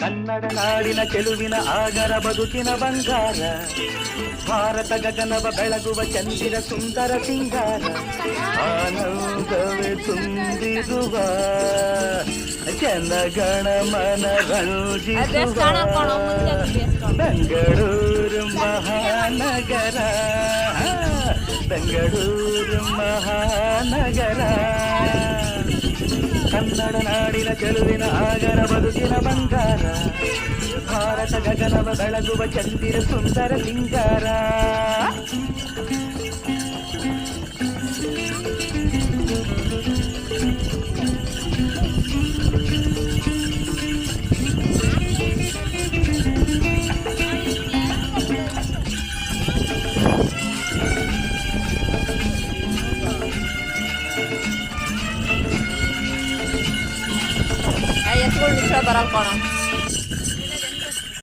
ಕನ್ನಡ ನಾಡಿನ ಚೆಲುವಿನ ಆಗರ ಬದುಕಿನ ಬಂಗಾರ, ಭಾರತ ಗಗನವ ಬೆಳಗುವ ಚಂದಿರ ಸುಂದರ ಸಿಂಗಾರ, ಆನಂದವೇ ತುಂಬಿರುವ ಜನಗಣ ಮನ ರಂಜಿಸುವ ಬೆಂಗಳೂರು ಮಹಾನಗರ, ಬೆಂಗಳೂರು ಮಹಾನಗರ. ಕನ್ನಡ ನಾಡಿನ ಚೆಲುವಿನ ಆಗರ ಬದುಕಿನ ಬಂಗಾರ, ಭಾರತ ಗಗನವ ಬೆಳಗುವ ಚಂದಿರ ಸುಂದರ ಸಿಂಗಾರ. ಎತ್ಕೊಂಡು ಬರಲ್ಲ